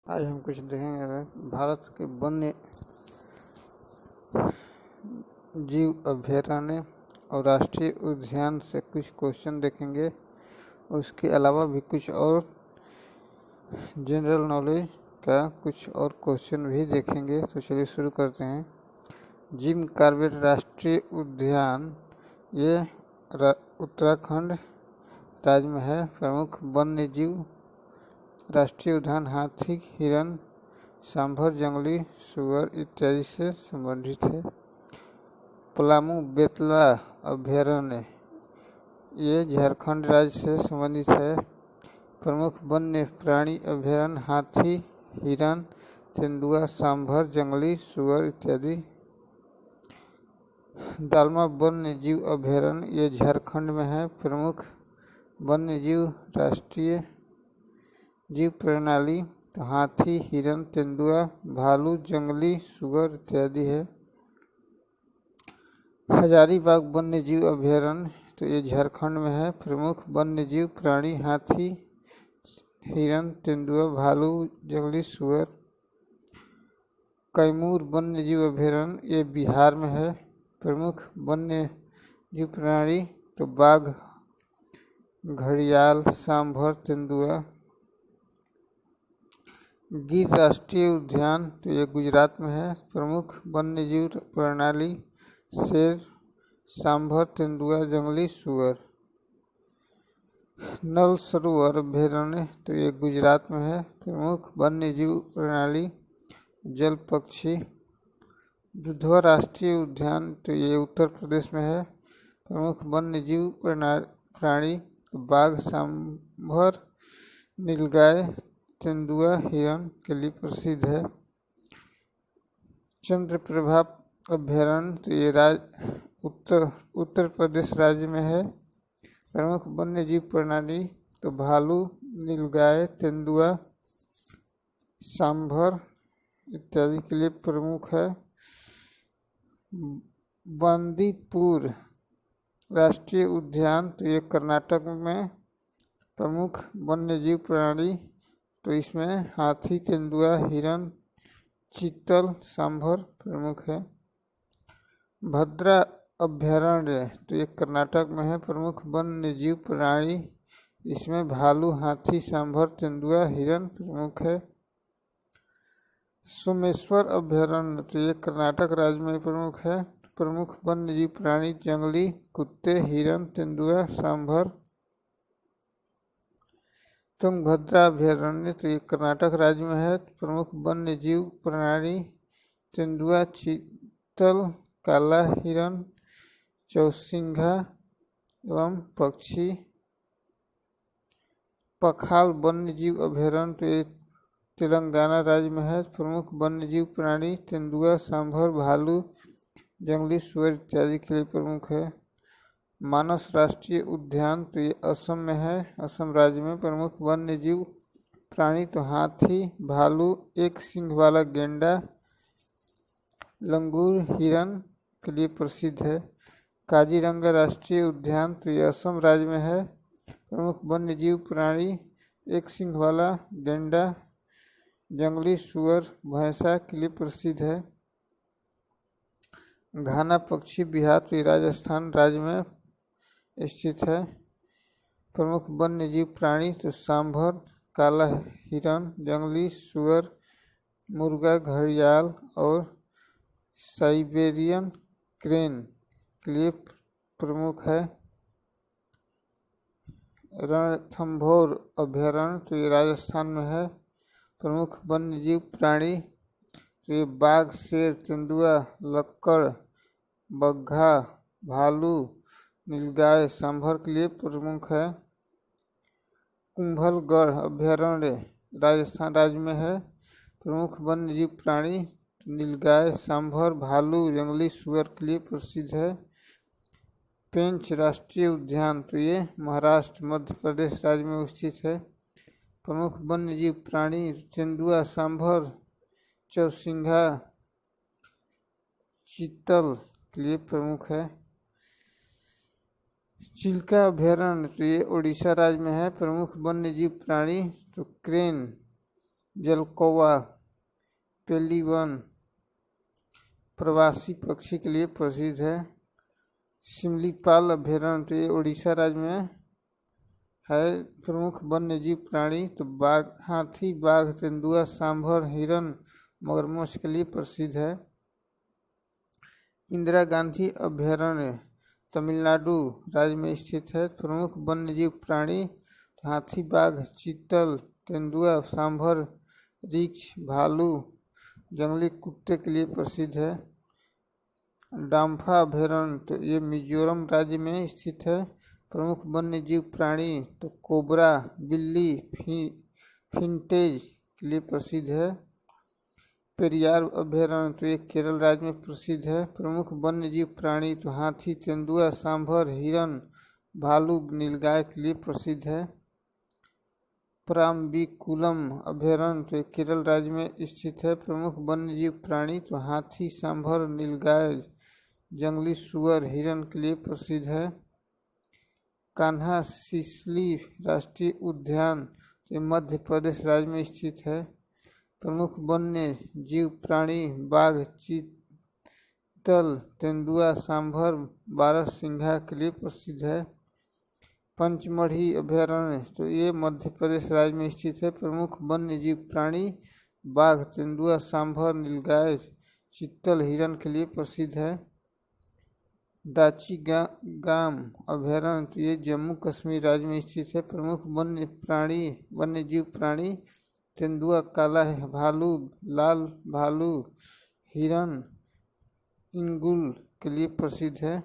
आज हम कुछ देखेंगे भारत के वन्य जीव अभयारण्य और राष्ट्रीय उद्यान से कुछ क्वेश्चन देखेंगे। उसके अलावा भी कुछ और जनरल नॉलेज का कुछ और क्वेश्चन भी देखेंगे। तो चलिए शुरू करते हैं। जिम कॉर्बेट राष्ट्रीय उद्यान ये उत्तराखंड राज्य में है। प्रमुख वन्य जीव राष्ट्रीय उद्यान हाथी, हिरण, सांभर, जंगली सुअर इत्यादि से संबंधित है। पलामू बेतला अभयारण्य ये झारखंड राज्य से संबंधित है। प्रमुख वन्य प्राणी अभयारण्य हाथी, हिरण, तेंदुआ, सांभर, जंगली सुअर इत्यादि। दालमा वन्य जीव अभयारण्य ये झारखंड में है। प्रमुख वन्य जीव राष्ट्रीय जीव प्रणाली तो हाथी, हिरण, तेंदुआ, भालू, जंगली सुअर इत्यादि है। हजारीबाग वन्य जीव अभयारण्य तो ये झारखंड में है। प्रमुख वन्य जीव प्राणी हाथी, हिरण, तेंदुआ, भालू, जंगली सुअर। कैमूर वन्य जीव अभयारण्य ये बिहार में है। प्रमुख वन्य जीव प्राणी तो बाघ, घड़ियाल, सांभर, तेंदुआ। गिर राष्ट्रीय उद्यान तो ये गुजरात में है। प्रमुख वन्य जीव प्रणाली शेर, सांभर, तेंदुआ, जंगली सुअर। नल सरोवर अभयारण्य तो ये गुजरात में है। प्रमुख वन्य जीव प्रणाली जल पक्षी। दुधवा राष्ट्रीय उद्यान तो ये उत्तर प्रदेश में है। प्रमुख वन्य जीव प्राणी बाघ, सांभर, नीलगाय, तेंदुआ, हिरण के लिए प्रसिद्ध है। चंद्रप्रभा अभयारण्य तो ये उत्तर प्रदेश राज्य में है। प्रमुख वन्य जीव प्रणाली तो भालू, नीलगाय, तेंदुआ, सांभर इत्यादि के लिए प्रमुख है। बंदीपुर राष्ट्रीय उद्यान तो ये कर्नाटक में। प्रमुख वन्य जीव प्राणी तो इसमें हाथी, तेंदुआ, हिरण, चीतल, सांभर प्रमुख है। भद्रा अभयारण्य तो ये कर्नाटक में है। प्रमुख वन्य जीव प्राणी इसमें भालू, हाथी, सांभर, तेंदुआ, हिरण प्रमुख है। सोमेश्वर अभयारण्य तो ये कर्नाटक राज्य में प्रमुख है। प्रमुख वन्य जीव प्राणी जंगली कुत्ते, हिरण, तेंदुआ, सांभर। तुंगभद्रा अभयारण्य तो ये कर्नाटक राज्य में है। प्रमुख वन्य जीव प्राणी तेंदुआ, चीतल, काला हिरण, चौसिंघा एवं पक्षी। पखाल वन्य जीव अभयारण्य तो ये तेलंगाना राज्य में है। प्रमुख वन्य जीव प्राणी तेंदुआ, सांभर, भालू, जंगली सुअर इत्यादि के लिए प्रमुख है। मानस राष्ट्रीय उद्यान तो ये असम में है। असम राज्य में प्रमुख वन्य जीव प्राणी तो हाथी, भालू, एक सींग वाला गेंडा, लंगूर, हिरण के लिए प्रसिद्ध है। काजीरंगा राष्ट्रीय उद्यान तो ये असम राज्य में है। प्रमुख वन्य जीव प्राणी एक सींग वाला गेंडा, जंगली सुअर, भैंसा के लिए प्रसिद्ध है। घाना पक्षी बिहार तो राजस्थान राज्य में स्थित है। प्रमुख वन्य जीव प्राणी तो सांभर, काला हिरण, जंगली सुअर, मुर्गा, घड़ियाल और साइबेरियन क्रेन के लिए प्रमुख है। रणथंभौर अभयारण्य तो ये राजस्थान में है। प्रमुख वन्य जीव प्राणी तो ये बाघ, शेर, तेंदुआ, लक्कड़, बग्घा, भालू, नीलगाय, सांभर के लिए प्रमुख है। कुंभलगढ़ अभयारण्य राजस्थान राज्य में है। प्रमुख वन्य जीव प्राणी नीलगाय, सांभर, भालू, जंगली सुअर के लिए प्रसिद्ध है। पेंच राष्ट्रीय उद्यान तो ये महाराष्ट्र, मध्य प्रदेश राज्य में स्थित है। प्रमुख वन्य जीव प्राणी तेंदुआ, सांभर, चौसिंघा, चीतल के लिए प्रमुख है। चिल्का अभयारण्य तो ये उड़ीसा राज्य में है। प्रमुख वन्य जीव प्राणी तो क्रेन जलकौवा, पेलिवन प्रवासी पक्षी के लिए प्रसिद्ध है। सिमलीपाल अभ्यारण्य, तो ये उड़ीसा राज्य में है। प्रमुख वन्य जीव प्राणी तो बाघ, हाथी, बाघ, तेंदुआ, सांभर, हिरन, मगरमच्छ के लिए प्रसिद्ध है। इंदिरा गांधी अभ्यारण्य तमिलनाडु राज्य में स्थित है। प्रमुख वन्य जीव प्राणी हाथी, बाघ, चीतल, तेंदुआ, सांभर, रीछ, भालू, जंगली कुत्ते के लिए प्रसिद्ध है। डाम्फा अभ्यारण्य, तो ये मिजोरम राज्य में स्थित है। प्रमुख वन्य जीव प्राणी तो कोबरा, बिल्ली, फिंटेज के लिए प्रसिद्ध है। पेरियार अभ्यारण्य, तो ये केरल राज्य में प्रसिद्ध है। प्रमुख वन्य जीव प्राणी तो हाथी, तेंदुआ, सांभर, हिरन, भालू, नीलगाय के लिए प्रसिद्ध है। पराम्बिकुलम अभ्यारण्य, तो केरल राज्य में स्थित है। प्रमुख वन्य जीव प्राणी तो हाथी, सांभर, नीलगाय, जंगली सूअर, हिरन के लिए प्रसिद्ध है। कान्हा सिसली राष्ट्रीय उद्यान, तो मध्य प्रदेश राज्य में स्थित है। प्रमुख वन्य जीव प्राणी बाघ, चीतल, तेंदुआ, सांभर, बारहसिंघा के लिए प्रसिद्ध है। पंचमढ़ी अभ्यारण्य, तो ये मध्य प्रदेश राज्य में स्थित है। प्रमुख वन्य जीव प्राणी बाघ, तेंदुआ, सांभर, नीलगाय, चीतल, हिरन के लिए प्रसिद्ध है। डाचीगाम अभ्यारण्य, तो ये जम्मू कश्मीर राज्य में स्थित है। प्रमुख वन्य जीव प्राणी तेंदुआ, काला भालू, लाल भालू, हिरन, इंगुल के लिए प्रसिद्ध है।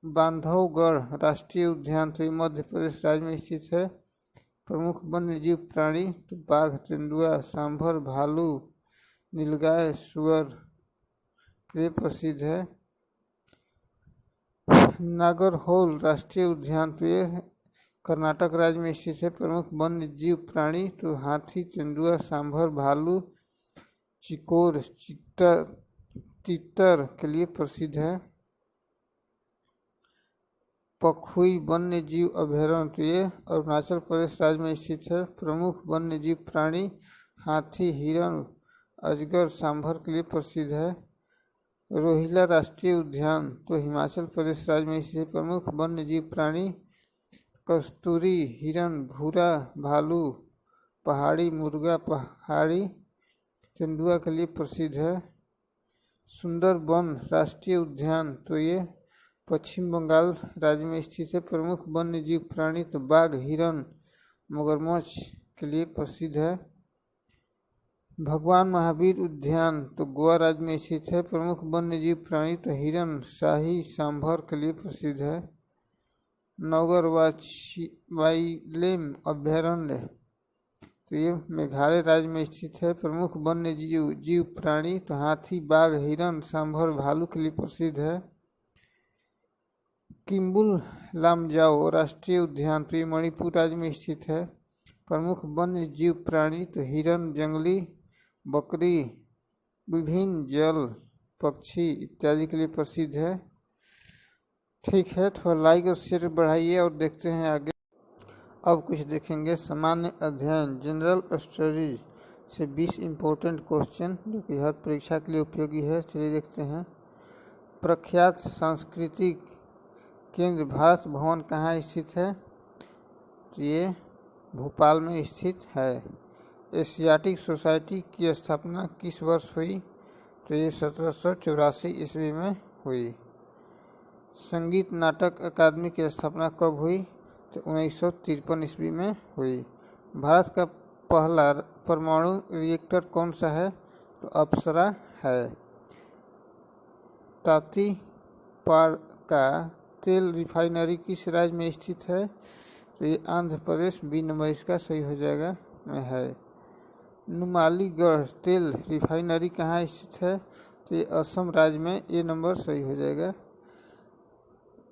बांधवगढ़ राष्ट्रीय उद्यान, तो ये मध्य प्रदेश राज्य में स्थित है। प्रमुख वन्य जीव प्राणी तो बाघ, तेंदुआ, सांभर, भालू, नीलगाय, सुअर के लिए प्रसिद्ध है। नागरहोल राष्ट्रीय उद्यान, तो ये कर्नाटक राज्य में स्थित है। प्रमुख वन्य जीव प्राणी तो हाथी, तेंदुआ, सांभर, भालू, चिकोर, तीतर के लिए प्रसिद्ध है। पखुई वन्य जीव अभ्यारण्य, तो ये अरुणाचल प्रदेश राज्य में स्थित है। प्रमुख वन्य जीव प्राणी हाथी, हिरन, अजगर, सांभर के लिए प्रसिद्ध है। रोहिला राष्ट्रीय उद्यान, तो हिमाचल प्रदेश राज्य में स्थित। प्रमुख वन्य जीव प्राणी कस्तूरी, हिरन, भूरा भालू, पहाड़ी मुर्गा, पहाड़ी तेंदुआ के लिए प्रसिद्ध है। सुंदरबन राष्ट्रीय उद्यान, तो ये पश्चिम बंगाल राज्य में स्थित है। प्रमुख वन्य जीव प्राणी तो बाघ, हिरन, मगरमच्छ के लिए प्रसिद्ध है। भगवान महावीर उद्यान, तो गोवा राज्य में स्थित है। प्रमुख वन्य जीव प्राणी तो हिरन, शाही, सांभर के लिए प्रसिद्ध है। नौगर वाइलेम अभ्यारण्य, तो ये मेघालय राज्य में स्थित है। प्रमुख वन्य जीव प्राणी तो हाथी, बाघ, हिरन, सांभर, भालू के लिए प्रसिद्ध है। किम्बुल लामजाओ राष्ट्रीय उद्यान, तो ये मणिपुर राज्य में स्थित है। प्रमुख वन्य जीव प्राणी तो हिरन, जंगली बकरी, विभिन्न जल पक्षी इत्यादि के लिए प्रसिद्ध है। ठीक है, थोड़ा लाइक और शेयर बढ़ाइए और देखते हैं आगे। अब कुछ देखेंगे सामान्य अध्ययन जनरल स्टडीज से 20 इम्पोर्टेंट क्वेश्चन जो कि हर परीक्षा के लिए उपयोगी है। चलिए देखते हैं। प्रख्यात सांस्कृतिक केंद्र भारत भवन कहाँ स्थित है? तो ये भोपाल में स्थित है। एशियाटिक सोसाइटी की स्थापना किस वर्ष हुई? तो ये 1784 ईस्वी में हुई। संगीत नाटक अकादमी की स्थापना कब हुई? तो 1953 ईस्वी में हुई। भारत का पहला परमाणु रिएक्टर कौन सा है? तो अप्सरा है। ताती पार का तेल रिफाइनरी किस राज्य में स्थित है? तो ये आंध्र प्रदेश, बी नंबर इसका सही हो जाएगा में है। नुमालीगढ़ तेल रिफाइनरी कहाँ स्थित है? तो ये असम राज्य में, ए नंबर सही हो जाएगा।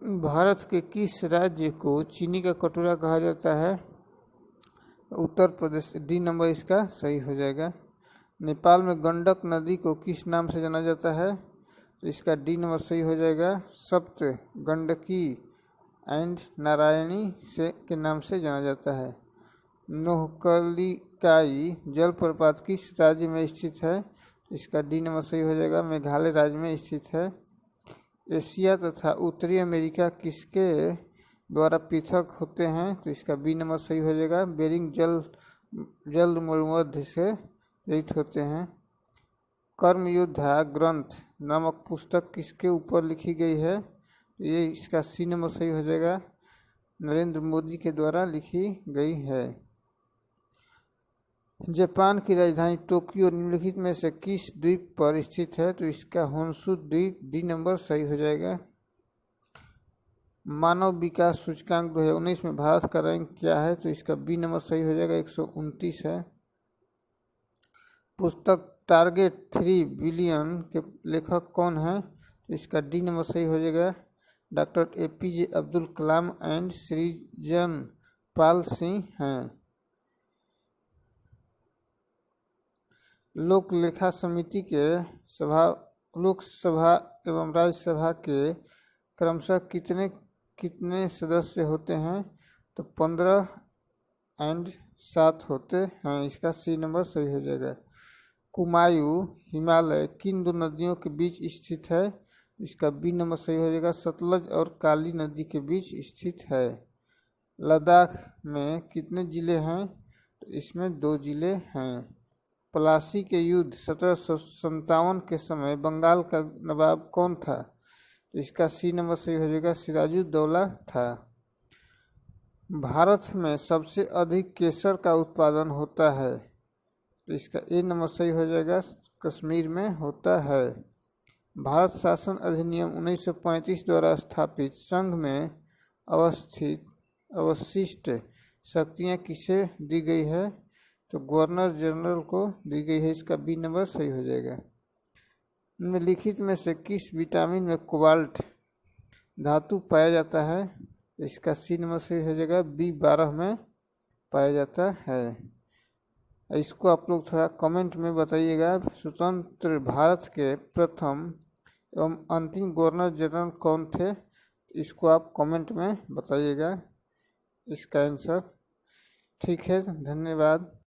भारत के किस राज्य को चीनी का कटोरा कहा जाता है? उत्तर प्रदेश, डी नंबर इसका सही हो जाएगा। नेपाल में गंडक नदी को किस नाम से जाना जाता है? तो इसका डी नंबर सही हो जाएगा। सप्त गंडकी एंड नारायणी से के नाम से जाना जाता है। नोहकलिकाई जलप्रपात किस राज्य में स्थित है? इसका डी नंबर सही हो जाएगा, मेघालय राज्य में स्थित है। एशिया तथा उत्तरी अमेरिका किसके द्वारा पृथक होते हैं? तो इसका बी नंबर सही हो जाएगा, बेरिंग जल मरुमध्य से रहित होते हैं। कर्मयोद्धा ग्रंथ नामक पुस्तक किसके ऊपर लिखी गई है? ये इसका सी नंबर सही हो जाएगा, नरेंद्र मोदी के द्वारा लिखी गई है। जापान की राजधानी टोक्यो निम्नलिखित में से किस द्वीप पर स्थित है? तो इसका होन्शु द्वीप डी नंबर सही हो जाएगा। मानव विकास सूचकांक 2019 में भारत का रैंक क्या है? तो इसका बी नंबर सही हो जाएगा, 129 है। पुस्तक टारगेट 3 बिलियन के लेखक कौन है? तो इसका डी नंबर सही हो जाएगा, doctor APJ Abdul Kalam and सृजन पाल सिंह हैं। लोक लेखा समिति के लोकसभा एवं राज्यसभा के क्रमशः कितने सदस्य होते हैं? तो 15 और 7 होते हैं। इसका सी नंबर सही हो जाएगा। कुमायूं हिमालय किन दो नदियों के बीच स्थित है? इसका बी नंबर सही हो जाएगा, सतलज और काली नदी के बीच स्थित है। लद्दाख में कितने जिले हैं? तो इसमें 2 जिले हैं। प्लासी के युद्ध 1757 के समय बंगाल का नवाब कौन था? तो इसका सी नंबर सही हो जाएगा, सिराजुद्दौला था। भारत में सबसे अधिक केसर का उत्पादन होता है? तो इसका ए नंबर सही हो जाएगा, कश्मीर में होता है। भारत शासन अधिनियम 1935 द्वारा स्थापित संघ में अवशिष्ट शक्तियाँ किसे दी गई है? तो गवर्नर जनरल को दी गई है। इसका बी नंबर सही हो जाएगा। निम्नलिखित में से किस विटामिन में कोबाल्ट धातु पाया जाता है? इसका सी नंबर सही हो जाएगा, B12 में पाया जाता है। इसको आप लोग थोड़ा कमेंट में बताइएगा। स्वतंत्र भारत के प्रथम एवं अंतिम गवर्नर जनरल कौन थे? इसको आप कमेंट में बताइएगा इसका आंसर। ठीक है, धन्यवाद।